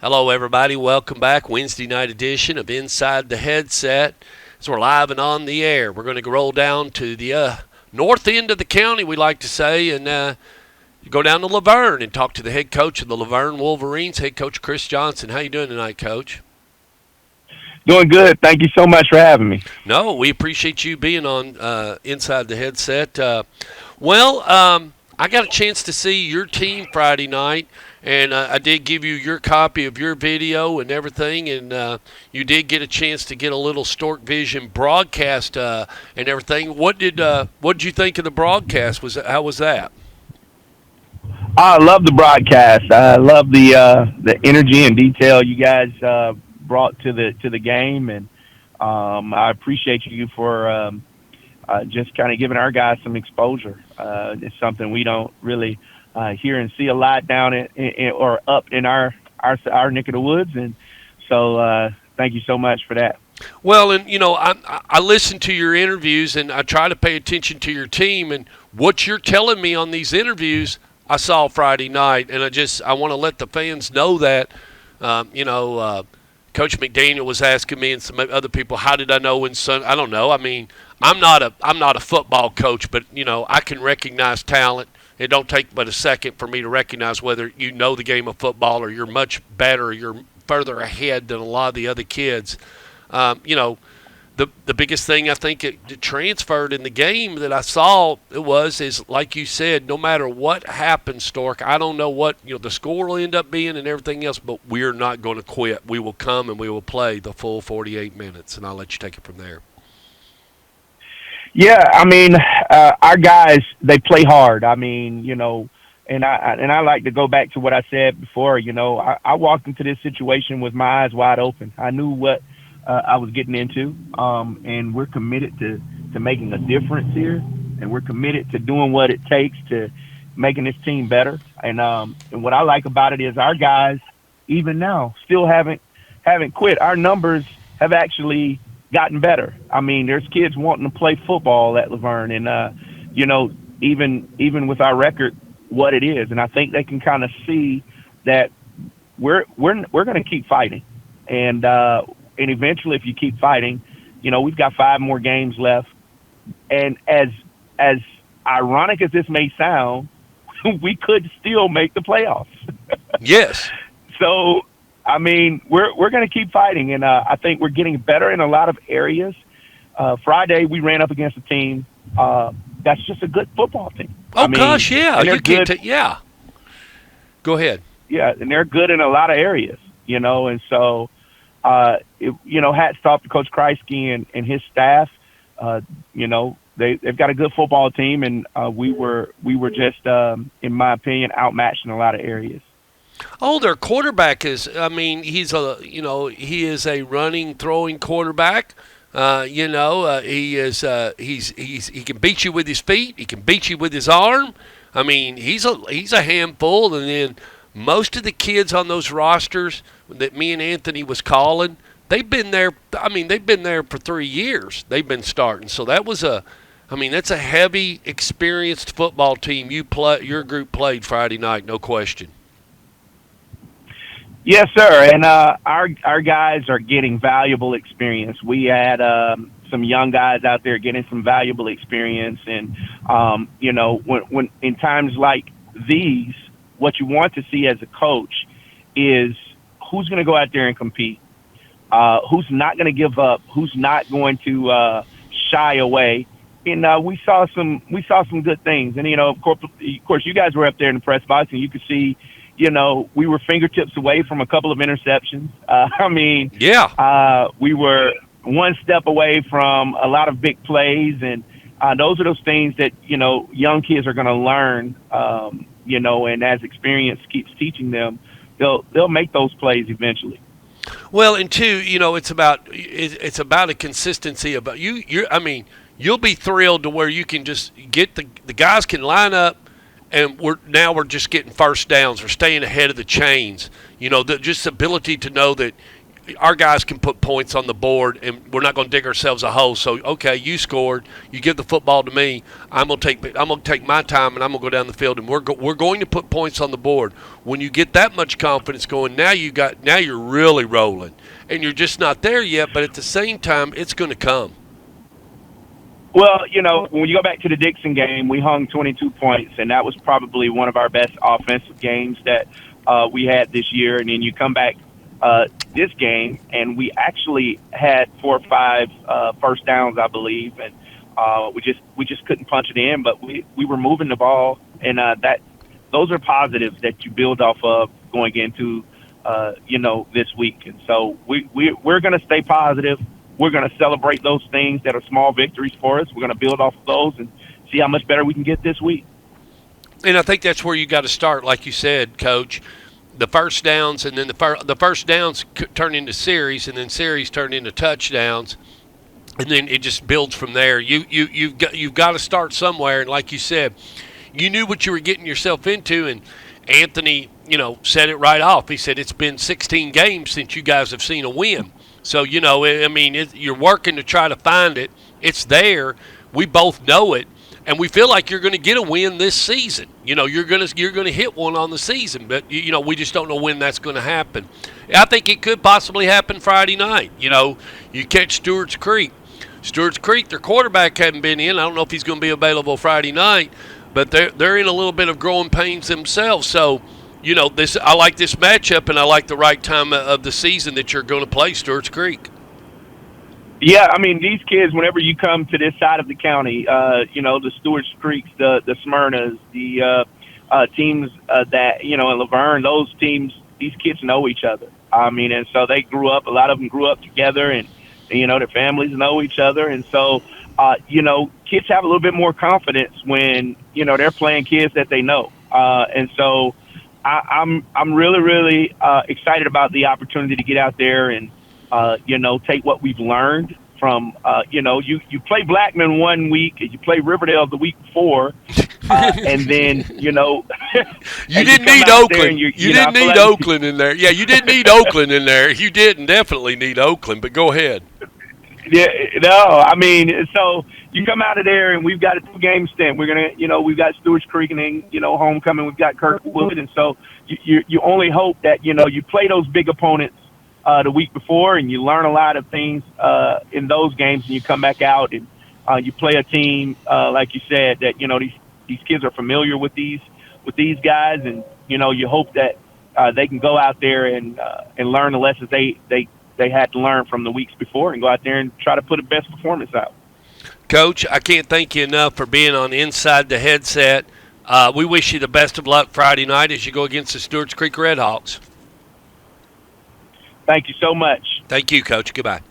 Hello, everybody. Welcome back. Wednesday night edition of Inside the Headset. As we're live and on the air, we're going to roll down to the north end of the county, we like to say, and go down to Laverne and talk to the head coach of the Laverne Wolverines, head coach Chris Johnson. How you doing tonight, Coach? Doing good. Thank you so much for having me. No, we appreciate you being on Inside the Headset. I got a chance to see your team Friday night, and I did give you your copy of your video and everything, and you did get a chance to get a little Stork Vision broadcast and everything. What did you think of the broadcast? How was that? I love the broadcast. I love the energy and detail you guys brought to the game, and I appreciate you for just kind of giving our guys some exposure. It's something we don't really hear and see a lot down or up in our neck of the woods, and so thank you so much for that. Well, and I listen to your interviews, and I try to pay attention to your team, and what you're telling me on these interviews, I saw Friday night, and I want to let the fans know that, Coach McDaniel was asking me and some other people, how did I know when Sun? I don't know. I mean, I'm not a football coach, but I can recognize talent. It don't take but a second for me to recognize whether you know the game of football or you're much better, or you're further ahead than a lot of the other kids. The biggest thing I think it transferred in the game that I saw is like you said, no matter what happens, Stork, I don't know what the score will end up being and everything else, but we're not going to quit. We will come and we will play the full 48 minutes, and I'll let you take it from there. Yeah, I mean, our guys, they play hard. I mean, and I like to go back to what I said before. I walked into this situation with my eyes wide open. I knew what I was getting into, and we're committed to making a difference here, and we're committed to doing what it takes to making this team better. And what I like about it is our guys, even now, still haven't quit. Our numbers have actually gotten better. I mean, there's kids wanting to play football at Laverne, and even with our record, what it is, and I think they can kind of see that we're going to keep fighting, and eventually, if you keep fighting, we've got 5 more games left, and as ironic as this may sound, we could still make the playoffs. Yes. So, I mean, we're going to keep fighting, and I think we're getting better in a lot of areas. Friday, we ran up against a team that's just a good football team. Oh, gosh, yeah. You can't yeah. Go ahead. Yeah, and they're good in a lot of areas, and so, hats off to Coach Kreisky and his staff. They've got a good football team, and we were just, in my opinion, outmatched in a lot of areas. Oh, their quarterback he is a running, throwing quarterback. He can beat you with his feet. He can beat you with his arm. I mean, he's a handful. And then most of the kids on those rosters that me and Anthony was calling, they've been there. I mean, they've been there for 3 years. They've been starting. So that's a heavy, experienced football team. Your group played Friday night, no question. Yes, sir. And our guys are getting valuable experience. We had some young guys out there getting some valuable experience, and when in times like these, what you want to see as a coach is who's going to go out there and compete, who's not going to give up, who's not going to shy away. And we saw some good things. And of course, you guys were up there in the press box, and you could see. We were fingertips away from a couple of interceptions. We were one step away from a lot of big plays, and those are those things that young kids are going to learn. And as experience keeps teaching them, they'll make those plays eventually. Well, and two, it's about a consistency about you. You'll be thrilled to where you can just get the guys can line up. And we're just getting first downs. We're staying ahead of the chains. Just the ability to know that our guys can put points on the board, and we're not going to dig ourselves a hole. So, okay, you scored. You give the football to me. I'm going to take my time, and I'm going to go down the field, and we're going to put points on the board. When you get that much confidence going, now you're really rolling, and you're just not there yet. But at the same time, it's going to come. Well, when you go back to the Dixon game, we hung 22 points, and that was probably one of our best offensive games that we had this year. And then you come back this game, and we actually had 4 or 5 first downs, I believe, and we just couldn't punch it in. But we were moving the ball, and those are positives that you build off of going into this week. And so we're going to stay positive. We're going to celebrate those things that are small victories for us. We're going to build off of those and see how much better we can get this week. And I think that's where you got to start, like you said, Coach. The first downs, and then the first downs turn into series, and then series turn into touchdowns, and then it just builds from there. You've got to start somewhere, and like you said, you knew what you were getting yourself into, and Anthony, said it right off. He said it's been 16 games since you guys have seen a win. So, you're working to try to find it. It's there. We both know it. And we feel like you're going to get a win this season. You're going to hit one on the season. But, we just don't know when that's going to happen. I think it could possibly happen Friday night. You catch Stewart's Creek. Stewart's Creek, their quarterback hadn't been in. I don't know if he's going to be available Friday night. But they're in a little bit of growing pains themselves. So, I like this matchup, and I like the right time of the season that you're going to play Stewart's Creek. Yeah, these kids, whenever you come to this side of the county, the Stewart's Creeks, the Smyrnas, the teams that, in Laverne, those teams, these kids know each other. And so they grew up, a lot of them grew up together, and their families know each other. And so, kids have a little bit more confidence when, they're playing kids that they know. And so I'm really, really excited about the opportunity to get out there and, take what we've learned from, you play Blackman one week, and you play Riverdale the week before, and then, you didn't need Oakland. You didn't need Oakland in there. Yeah, you didn't need Oakland in there. You didn't definitely need Oakland, but go ahead. Yeah, no, so you come out of there, and we've got a 2-game stint. We're going to, we've got Stewart's Creek, and then, homecoming, we've got Kirkwood. And so you only hope that, you play those big opponents the week before, and you learn a lot of things in those games, and you come back out and you play a team, like you said, that, these kids are familiar with these guys, and, you hope that they can go out there and learn the lessons they had to learn from the weeks before and go out there and try to put a best performance out. Coach, I can't thank you enough for being on Inside the Headset. We wish you the best of luck Friday night as you go against the Stewart's Creek Redhawks. Thank you so much. Thank you, Coach. Goodbye.